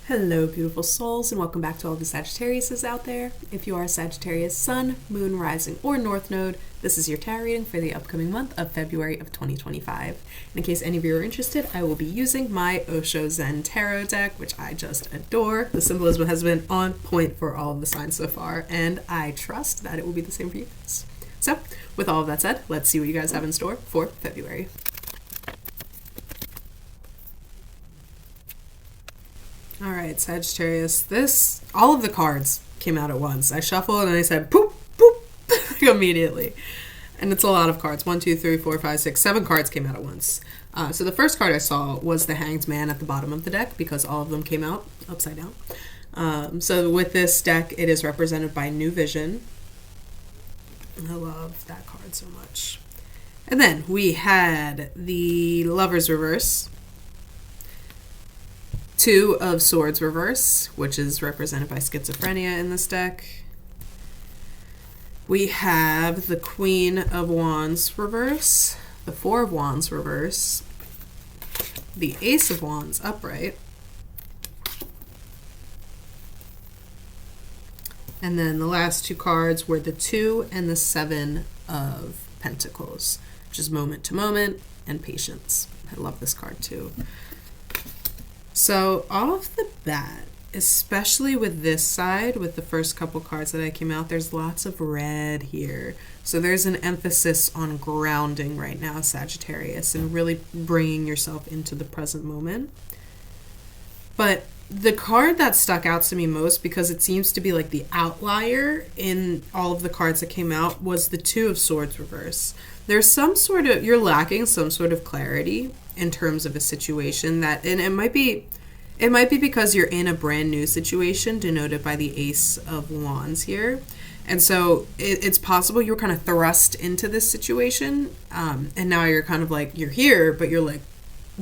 Hello, beautiful souls, and welcome back to all the Sagittariuses out there. If you are a Sagittarius Sun, Moon, Rising, or North Node, this is your tarot reading for the upcoming month of February of 2025. And in case any of you are interested, I will be using my Osho Zen Tarot deck, which I just adore. The symbolism has been on point for all of the signs so far, and I trust that it will be the same for you guys. So, with all of that said, let's see what you guys have in store for February. All right, Sagittarius, all of the cards came out at once. I shuffled and I said, poop, poop, immediately. And it's a lot of cards. 1, 2, 3, 4, 5, 6, 7 cards came out at once. So the first card I saw was the Hanged Man at the bottom of the deck because all of them came out upside down. So with this deck, it is represented by New Vision. I love that card so much. And then we had the Lover's Reverse. 2 of Swords reverse, which is represented by schizophrenia in this deck. We have the Queen of Wands reverse, the 4 of Wands reverse, the Ace of Wands upright, and then the last 2 cards were the 2 and the 7 of Pentacles, which is moment to moment and patience. I love this card too. So off the bat, especially with this side, with the first couple cards that I came out, there's lots of red here. So there's an emphasis on grounding right now, Sagittarius, and really bringing yourself into the present moment. But the card that stuck out to me most, because it seems to be like the outlier in all of the cards that came out, was the 2 of Swords reverse. There's you're lacking some sort of clarity in terms of a situation that, and it might be because you're in a brand new situation denoted by the Ace of Wands here. And so it's possible you were kind of thrust into this situation. And now you're kind of like, you're here, but you're like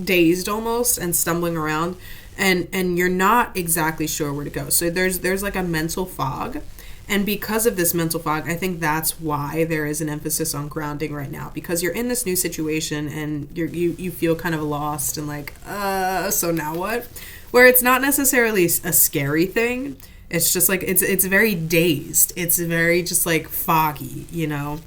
dazed almost and stumbling around and you're not exactly sure where to go. So there's like a mental fog. And because of this mental fog, I think that's why there is an emphasis on grounding right now, because you're in this new situation and you feel kind of lost and like, so now what? Where it's not necessarily a scary thing. It's just like, it's very dazed. It's very just like foggy, you know?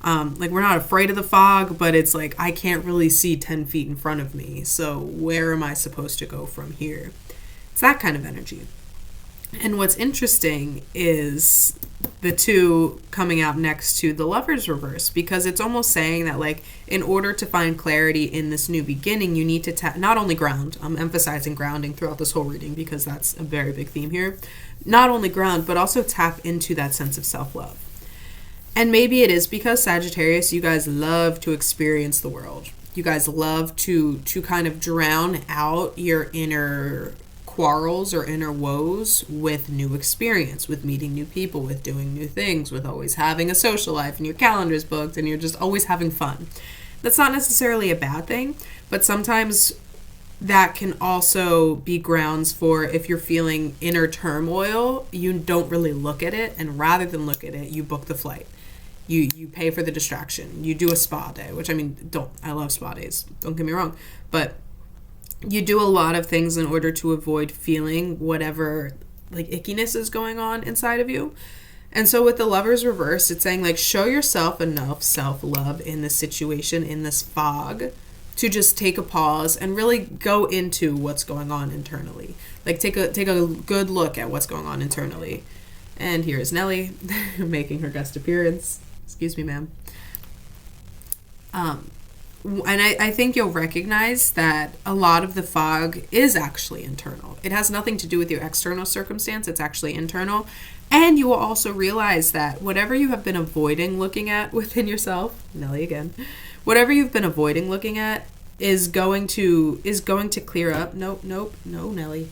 Like we're not afraid of the fog, but it's like, I can't really see 10 feet in front of me. So where am I supposed to go from here? It's that kind of energy. And what's interesting is the 2 coming out next to the Lover's reverse, because it's almost saying that, like, in order to find clarity in this new beginning, you need to not only ground. I'm emphasizing grounding throughout this whole reading because that's a very big theme here. Not only ground, but also tap into that sense of self-love. And maybe it is because Sagittarius, you guys love to experience the world. You guys love to kind of drown out your inner quarrels or inner woes with new experience, with meeting new people, with doing new things, with always having a social life and your calendar's booked and you're just always having fun. That's not necessarily a bad thing, but sometimes that can also be grounds for, if you're feeling inner turmoil, you don't really look at it, and rather than look at it, you book the flight. You pay for the distraction. You do a spa day, which I love spa days, don't get me wrong, but you do a lot of things in order to avoid feeling whatever like ickiness is going on inside of you. And so with the Lover's reverse, it's saying like, show yourself enough self-love in this situation, in this fog, to just take a pause and really go into what's going on internally. Like take a good look at what's going on internally. And here is Nellie making her guest appearance. Excuse me, ma'am. And I think you'll recognize that a lot of the fog is actually internal. It has nothing to do with your external circumstance. It's actually internal. And you will also realize that whatever you have been avoiding looking at within yourself, Nelly again, whatever you've been avoiding looking at is going to clear up. No, Nelly.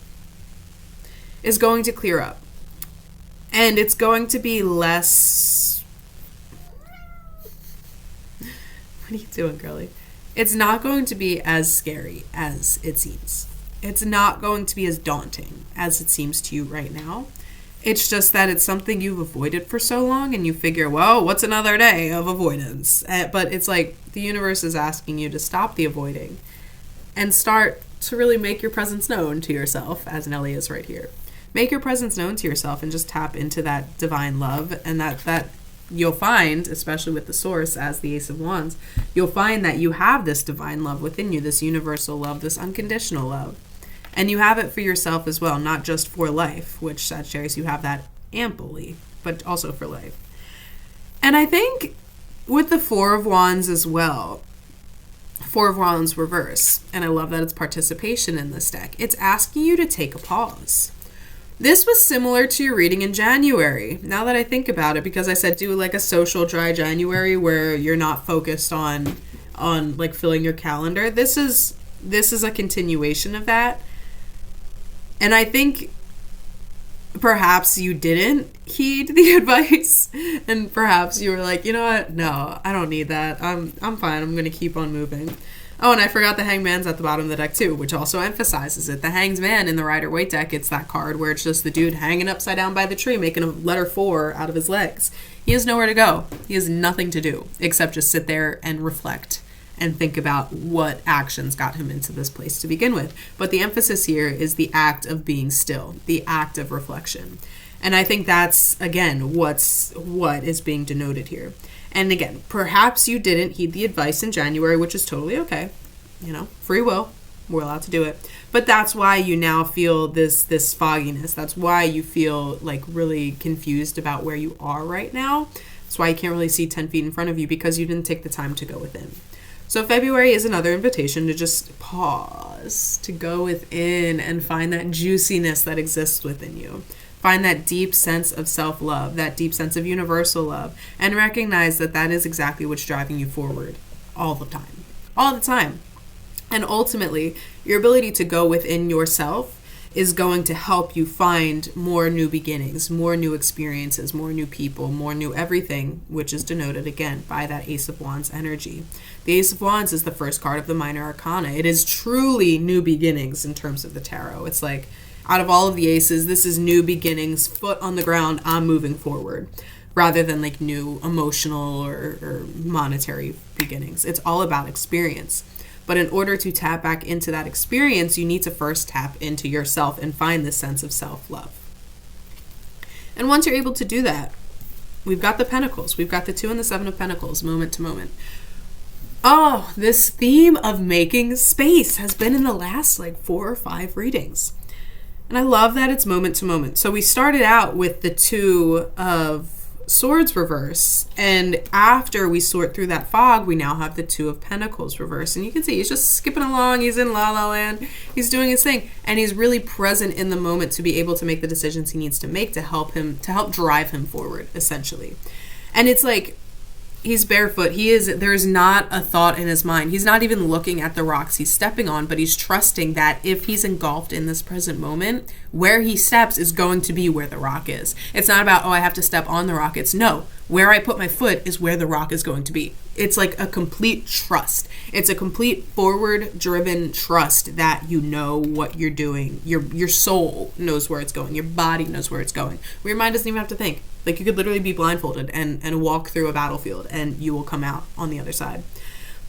Is going to clear up. And it's going to be less... What are you doing, girlie? It's not going to be as scary as it seems. It's not going to be as daunting as it seems to you right now. It's just that it's something you've avoided for so long and you figure, well, what's another day of avoidance? But it's like the universe is asking you to stop the avoiding and start to really make your presence known to yourself, as Nelly is right here. Make your presence known to yourself and just tap into that divine love, and that you'll find, especially with the source as the Ace of Wands, you'll find that you have this divine love within you, this universal love, this unconditional love. And you have it for yourself as well, not just for life, which Sagittarius, you have that amply, but also for life. And I think with the Four of Wands as well, Four of Wands reverse, and I love that it's participation in this deck. It's asking you to take a pause. This was similar to your reading in January, now that I think about it, because I said do like a social dry January where you're not focused on like filling your calendar. This is a continuation of that. And I think perhaps you didn't heed the advice, and perhaps you were like, you know what? No, I don't need that. I'm fine. I'm going to keep on moving. Oh, and I forgot the Hangman's at the bottom of the deck too, which also emphasizes it. The Hanged Man in the Rider-Waite deck, it's that card where it's just the dude hanging upside down by the tree, making a letter 4 out of his legs. He has nowhere to go. He has nothing to do except just sit there and reflect and think about what actions got him into this place to begin with. But the emphasis here is the act of being still, the act of reflection. And I think that's, again, what is being denoted here. And again, perhaps you didn't heed the advice in January, which is totally okay. You know, free will. We're allowed to do it. But that's why you now feel this fogginess. That's why you feel like really confused about where you are right now. That's why you can't really see 10 feet in front of you, because you didn't take the time to go within. So February is another invitation to just pause, to go within and find that juiciness that exists within you. Find that deep sense of self-love, that deep sense of universal love, and recognize that that is exactly what's driving you forward all the time. All the time. And ultimately, your ability to go within yourself is going to help you find more new beginnings, more new experiences, more new people, more new everything, which is denoted again by that Ace of Wands energy. The Ace of Wands is the first card of the Minor Arcana. It is truly new beginnings in terms of the tarot. It's like, out of all of the aces, this is new beginnings, foot on the ground, I'm moving forward, rather than like new emotional or monetary beginnings. It's all about experience. But in order to tap back into that experience, you need to first tap into yourself and find this sense of self-love. And once you're able to do that, we've got the Pentacles. We've got the 2 and the 7 of Pentacles, moment to moment. Oh, this theme of making space has been in the last like 4 or 5 readings. And I love that it's moment to moment. So we started out with the 2 of Swords reverse, and after we sort through that fog, we now have the 2 of Pentacles reverse. And you can see he's just skipping along. He's in La La Land. He's doing his thing, and he's really present in the moment to be able to make the decisions he needs to make to help drive him forward, essentially. And it's like, he's barefoot. There's not a thought in his mind. He's not even looking at the rocks he's stepping on, but he's trusting that if he's engulfed in this present moment, where he steps is going to be where the rock is. It's not about, oh, I have to step on the rock. It's no, where I put my foot is where the rock is going to be. It's like a complete trust. It's a complete forward-driven trust that you know what you're doing. Your soul knows where it's going. Your body knows where it's going. Your mind doesn't even have to think. Like, you could literally be blindfolded and walk through a battlefield, and you will come out on the other side.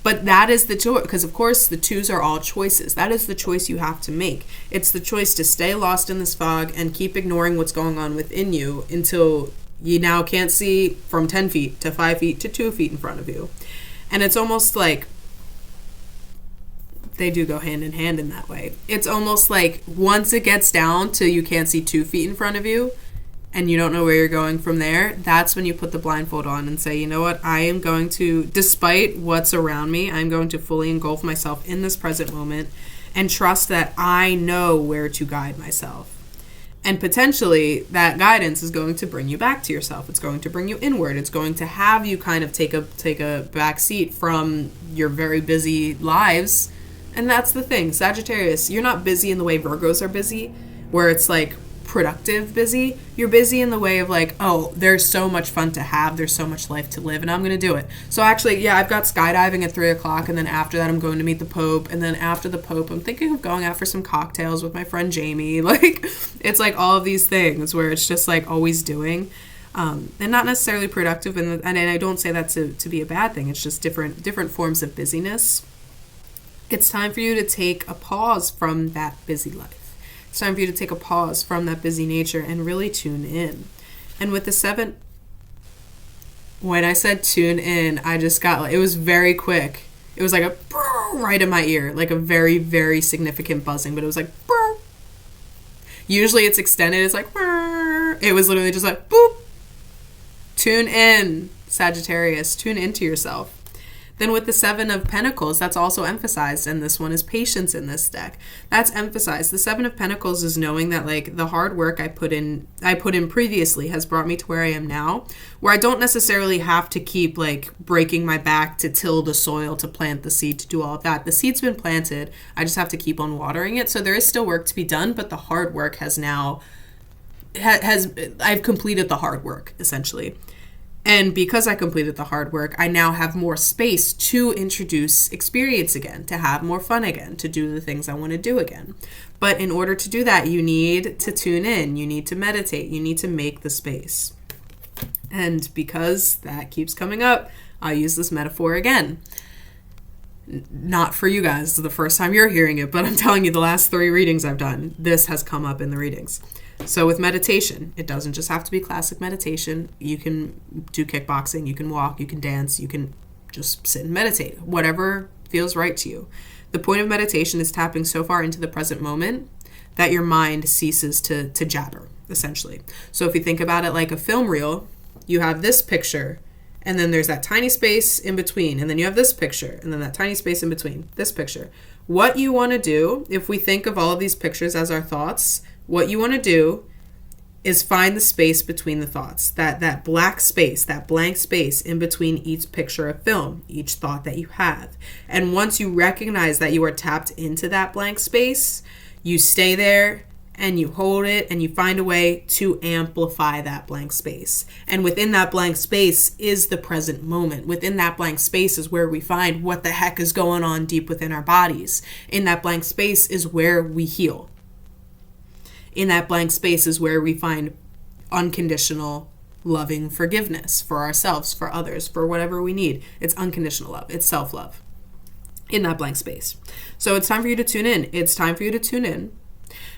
But that is the choice, because of course the 2s are all choices. That is the choice you have to make. It's the choice to stay lost in this fog and keep ignoring what's going on within you until you now can't see from 10 feet to 5 feet to 2 feet in front of you. And it's almost like they do go hand in hand in that way. It's almost like once it gets down to you can't see 2 feet in front of you, and you don't know where you're going from there, that's when you put the blindfold on and say, you know what, I am going to, despite what's around me, I'm going to fully engulf myself in this present moment and trust that I know where to guide myself. And potentially that guidance is going to bring you back to yourself. It's going to bring you inward. It's going to have you kind of take a back seat from your very busy lives. And that's the thing, Sagittarius, you're not busy in the way Virgos are busy, where it's like productive busy. You're busy in the way of like, oh, there's so much fun to have, there's so much life to live, and I'm gonna do it. So actually, yeah, I've got skydiving at 3 o'clock, and then after that I'm going to meet the Pope, and then after the Pope I'm thinking of going out for some cocktails with my friend Jamie. Like, it's like all of these things where it's just like always doing, and not necessarily productive, and I don't say that to be a bad thing. It's just different forms of busyness. It's time for you to take a pause from that busy life. It's time for you to take a pause from that busy nature and really tune in. And with the 7, when I said tune in, I just got, it was very quick. It was like a right in my ear, like a very, very significant buzzing, but it was like, usually it's extended, it's like, it was literally just like, boop. Tune in, Sagittarius, tune into yourself. Then with the 7 of Pentacles, that's also emphasized, and this one is patience in this deck. That's emphasized. The 7 of Pentacles is knowing that like the hard work I put in previously has brought me to where I am now, where I don't necessarily have to keep like breaking my back to till the soil, to plant the seed, to do all of that. The seed's been planted. I just have to keep on watering it. So there is still work to be done, but the hard work has now, I've completed the hard work essentially. And because I completed the hard work, I now have more space to introduce experience again, to have more fun again, to do the things I want to do again. But in order to do that, you need to tune in, you need to meditate, you need to make the space. And because that keeps coming up, I'll use this metaphor again. Not for you guys, it's the first time you're hearing it, but I'm telling you, the last 3 readings I've done, this has come up in the readings. So with meditation, it doesn't just have to be classic meditation. You can do kickboxing, you can walk, you can dance, you can just sit and meditate, whatever feels right to you. The point of meditation is tapping so far into the present moment that your mind ceases to jabber, essentially. So if you think about it like a film reel, you have this picture, and then there's that tiny space in between, and then you have this picture, and then that tiny space in between, this picture. What you want to do, if we think of all of these pictures as our thoughts, what you want to do is find the space between the thoughts, that black space, that blank space in between each picture of film, each thought that you have. And once you recognize that you are tapped into that blank space, you stay there and you hold it and you find a way to amplify that blank space. And within that blank space is the present moment. Within that blank space is where we find what the heck is going on deep within our bodies. In that blank space is where we heal. In that blank space is where we find unconditional, loving forgiveness for ourselves, for others, for whatever we need. It's unconditional love. It's self-love in that blank space. So it's time for you to tune in. It's time for you to tune in.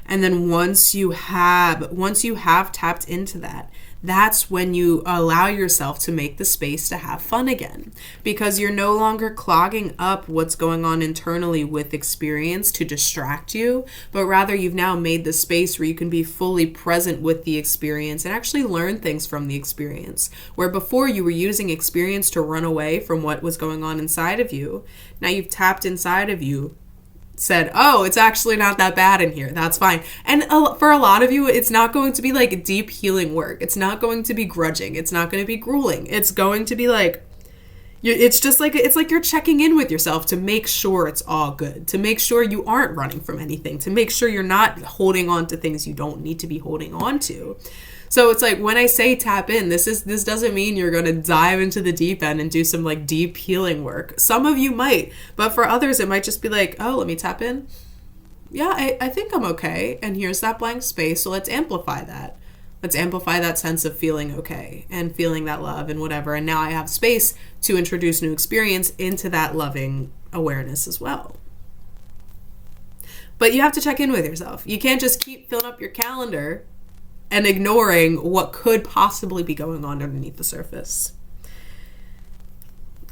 And then once you have tapped into that, that's when you allow yourself to make the space to have fun again, because you're no longer clogging up what's going on internally with experience to distract you, but rather you've now made the space where you can be fully present with the experience and actually learn things from the experience. Where before you were using experience to run away from what was going on inside of you, now you've tapped inside of you, said, oh, it's actually not that bad in here. That's fine. And for a lot of you, it's not going to be like deep healing work. It's not going to be grudging. It's not going to be grueling. It's going to be like, it's like you're checking in with yourself to make sure it's all good, to make sure you aren't running from anything, to make sure you're not holding on to things you don't need to be holding on to. So it's like when I say tap in, this doesn't mean you're going to dive into the deep end and do some like deep healing work. Some of you might, but for others, it might just be like, oh, let me tap in. Yeah, I think I'm okay. And here's that blank space. So let's amplify that. Let's amplify that sense of feeling okay and feeling that love and whatever. And now I have space to introduce new experience into that loving awareness as well. But you have to check in with yourself. You can't just keep filling up your calendar and ignoring what could possibly be going on underneath the surface.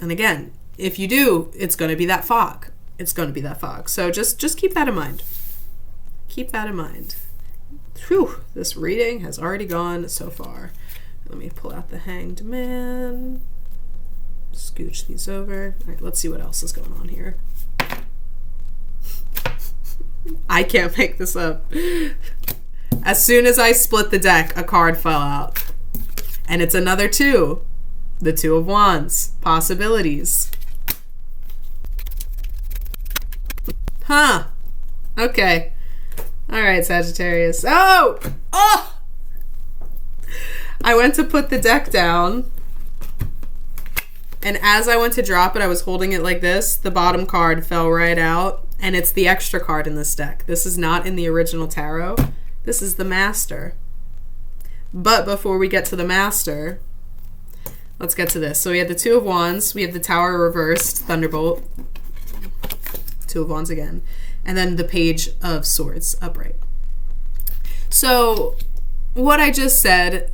And again, if you do, it's going to be that fog. It's going to be that fog. So just keep that in mind. Keep that in mind. Whew, this reading has already gone so far. Let me pull out the Hanged Man. Scooch these over. All right, let's see what else is going on here. I can't make this up. As soon as I split the deck, a card fell out. And it's another 2. The 2 of Wands. Possibilities. Huh. Okay. All right, Sagittarius. Oh! I went to put the deck down. And as I went to drop it, I was holding it like this. The bottom card fell right out. And it's the extra card in this deck. This is not in the original tarot. This is the Master. But before we get to the Master, let's get to this. So we have the 2 of Wands. We have the Tower reversed, Thunderbolt. Two of Wands again. And then the Page of Swords upright. So what I just said,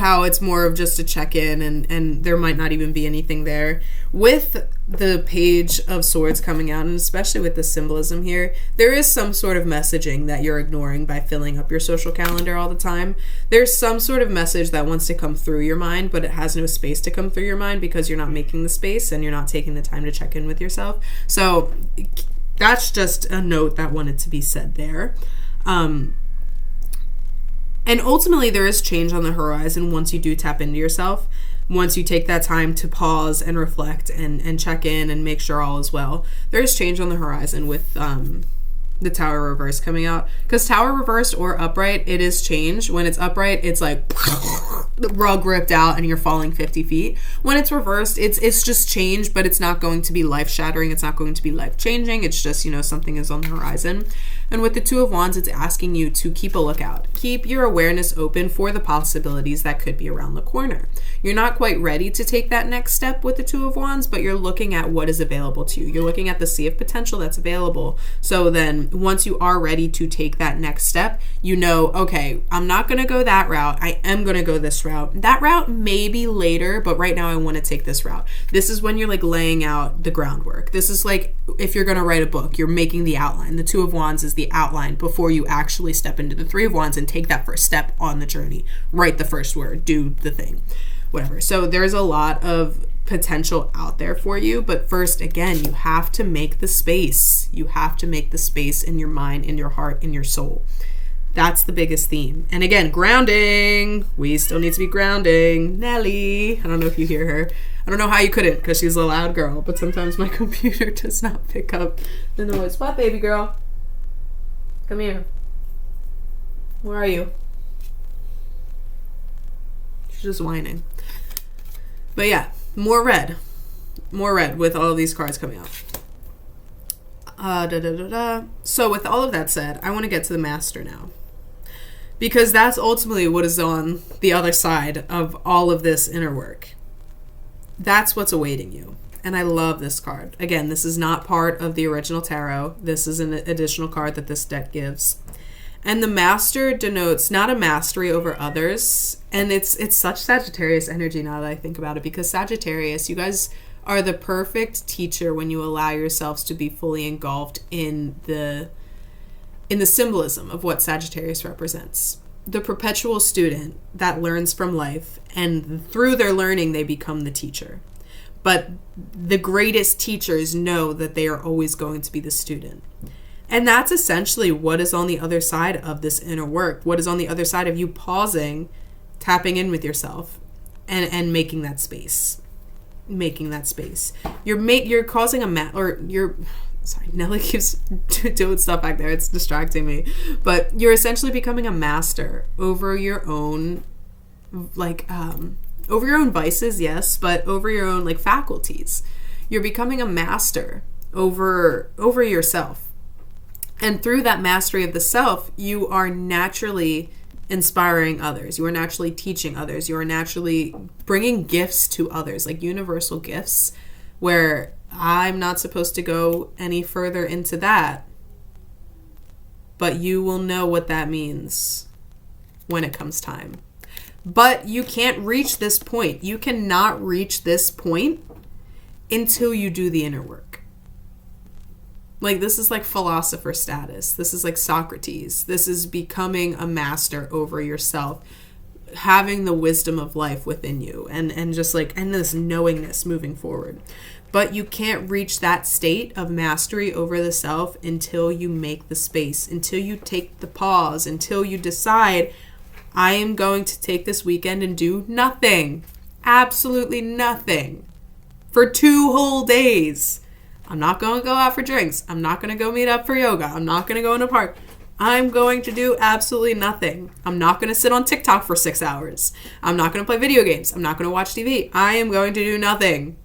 how it's more of just a check-in and there might not even be anything there. With the Page of Swords coming out, and especially with the symbolism here, there is some sort of messaging that you're ignoring by filling up your social calendar all the time. There's some sort of message that wants to come through your mind, but it has no space to come through your mind because you're not making the space and you're not taking the time to check in with yourself. So that's just a note that wanted to be said there. And ultimately, there is change on the horizon once you do tap into yourself. Once you take that time to pause and reflect and check in and make sure all is well. There is change on the horizon with the Tower reverse coming out. Because Tower reversed or upright, it is change. When it's upright, it's like the rug ripped out and you're falling 50 feet. When it's reversed, it's just change, but it's not going to be life-shattering. It's not going to be life-changing. It's just, something is on the horizon. And with the Two of Wands, it's asking you to keep a lookout. Keep your awareness open for the possibilities that could be around the corner. You're not quite ready to take that next step with the Two of Wands, but you're looking at what is available to you. You're looking at the sea of potential that's available. So then once you are ready to take that next step, okay, I'm not going to go that route. I am going to go this route. That route may be later, but right now I want to take this route. This is when you're like laying out the groundwork. This is like if you're going to write a book, you're making the outline. The Two of Wands is the outline before you actually step into the Three of Wands and take that first step on the journey. Write the first word, do the thing, whatever. So there's a lot of potential out there for you, but first, again, you have to make the space. You have to make the space in your mind, in your heart, in your soul. That's the biggest theme. And again, grounding. We still need to be grounding. Nelly. I don't know if you hear her. I don't know how you couldn't because she's a loud girl, but sometimes my computer does not pick up the noise. What, baby girl? Come here. Where are you? She's just whining. But yeah, more red with all of these cards coming out. So with all of that said, I want to get to the Master now. Because that's ultimately what is on the other side of all of this inner work. That's what's awaiting you. And I love this card. Again, this is not part of the original tarot. This is an additional card that this deck gives. And the Master denotes not a mastery over others. And it's such Sagittarius energy now that I think about it. Because Sagittarius, you guys are the perfect teacher when you allow yourselves to be fully engulfed in the symbolism of what Sagittarius represents. The perpetual student that learns from life, and through their learning, they become the teacher. But the greatest teachers know that they are always going to be the student. And that's essentially what is on the other side of this inner work. What is on the other side of you pausing, tapping in with yourself, and making that space. Making that space. You're causing sorry, Nelly keeps doing stuff back there. It's distracting me. But you're essentially becoming a master over your own, over your own vices, yes, but over your own, faculties. You're becoming a master over yourself. And through that mastery of the self, you are naturally inspiring others. You are naturally teaching others. You are naturally bringing gifts to others, like universal gifts, where I'm not supposed to go any further into that. But you will know what that means when it comes time. But you can't reach this point. You cannot reach this point until you do the inner work. This is like philosopher status. This is like Socrates. This is becoming a master over yourself, having the wisdom of life within you, and this knowingness moving forward. But you can't reach that state of mastery over the self until you make the space, until you take the pause, until you decide, I am going to take this weekend and do nothing. Absolutely nothing. For 2 whole days. I'm not going to go out for drinks. I'm not going to go meet up for yoga. I'm not going to go in a park. I'm going to do absolutely nothing. I'm not going to sit on TikTok for 6 hours. I'm not going to play video games. I'm not going to watch TV. I am going to do nothing.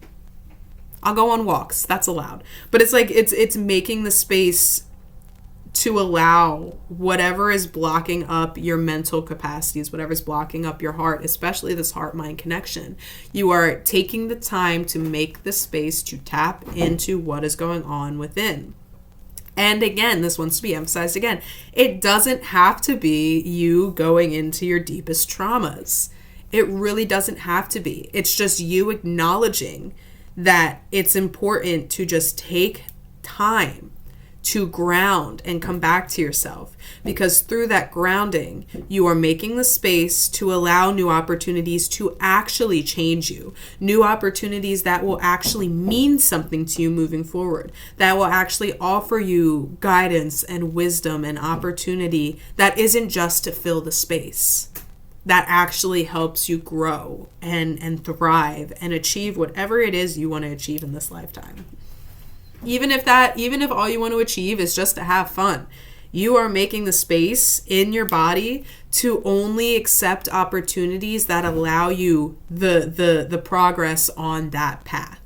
I'll go on walks. That's allowed. But it's making the space to allow whatever is blocking up your mental capacities, whatever's blocking up your heart, especially this heart-mind connection. You are taking the time to make the space to tap into what is going on within. And again, this wants to be emphasized again. It doesn't have to be you going into your deepest traumas. It really doesn't have to be. It's just you acknowledging that it's important to just take time to ground and come back to yourself, because through that grounding, you are making the space to allow new opportunities to actually change you, new opportunities that will actually mean something to you moving forward, that will actually offer you guidance and wisdom and opportunity that isn't just to fill the space, that actually helps you grow and thrive and achieve whatever it is you want to achieve in this lifetime. Even if all you want to achieve is just to have fun, you are making the space in your body to only accept opportunities that allow you the progress on that path.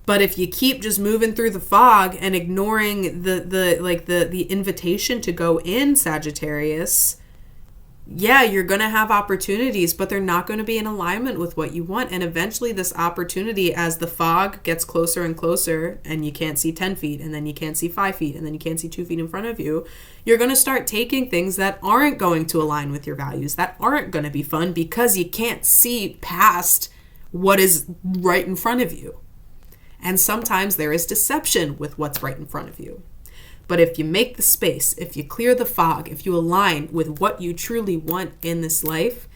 But if you keep just moving through the fog and ignoring the invitation to go in, Sagittarius, yeah, you're going to have opportunities, but they're not going to be in alignment with what you want. And eventually this opportunity, as the fog gets closer and closer and you can't see 10 feet and then you can't see 5 feet and then you can't see 2 feet in front of you, you're going to start taking things that aren't going to align with your values, that aren't going to be fun, because you can't see past what is right in front of you. And sometimes there is deception with what's right in front of you. But if you make the space, if you clear the fog, if you align with what you truly want in this life,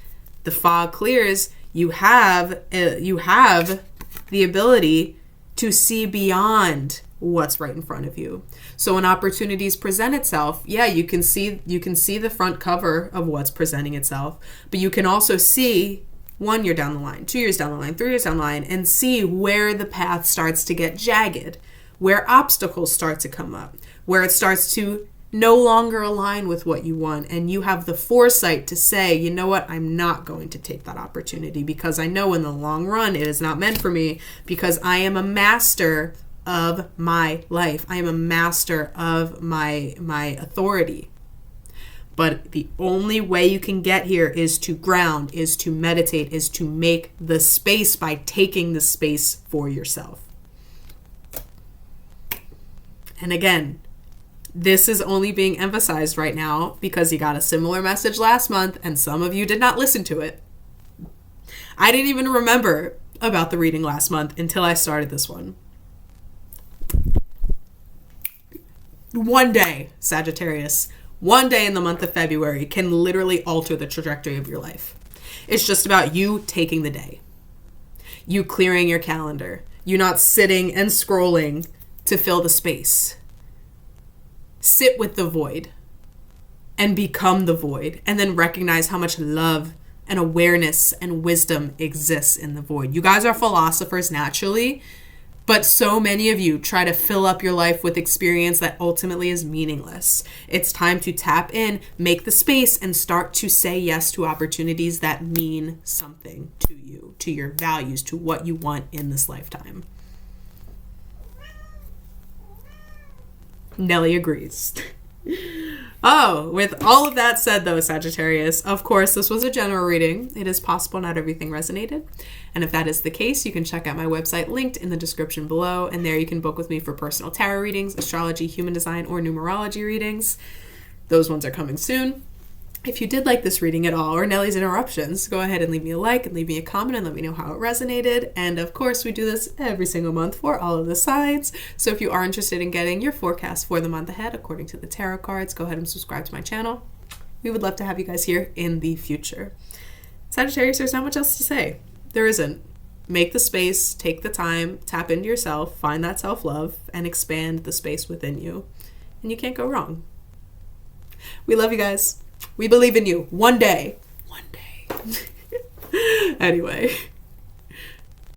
the fog clears. You have the ability to see beyond what's right in front of you. So when opportunities present itself, yeah, you can see the front cover of what's presenting itself, but you can also see 1 year down the line, 2 years down the line, 3 years down the line, and see where the path starts to get jagged, where obstacles start to come up, where it starts to no longer align with what you want. And you have the foresight to say, you know what, I'm not going to take that opportunity, because I know in the long run it is not meant for me, because I am a master of my life. I am a master of my authority. But the only way you can get here is to ground, is to meditate, is to make the space by taking the space for yourself. And again, this is only being emphasized right now because you got a similar message last month and some of you did not listen to it. I didn't even remember about the reading last month until I started this one. One day, Sagittarius, one day in the month of February can literally alter the trajectory of your life. It's just about you taking the day, you clearing your calendar, you not sitting and scrolling to fill the space. Sit with the void and become the void, and then recognize how much love and awareness and wisdom exists in the void. You guys are philosophers naturally, but so many of you try to fill up your life with experience that ultimately is meaningless. It's time to tap in, make the space, and start to say yes to opportunities that mean something to you, to your values, to what you want in this lifetime. Nelly agrees. Oh, with all of that said though, Sagittarius, of course, this was a general reading. It is possible not everything resonated. And if that is the case, you can check out my website linked in the description below. And there you can book with me for personal tarot readings, astrology, human design, or numerology readings. Those ones are coming soon. If you did like this reading at all, or Nelly's interruptions, go ahead and leave me a like and leave me a comment and let me know how it resonated. And of course, we do this every single month for all of the signs. So if you are interested in getting your forecast for the month ahead according to the tarot cards, go ahead and subscribe to my channel. We would love to have you guys here in the future. Sagittarius, there's not much else to say. There isn't. Make the space, take the time, tap into yourself, find that self-love, and expand the space within you. And you can't go wrong. We love you guys. We believe in you. One day. Anyway.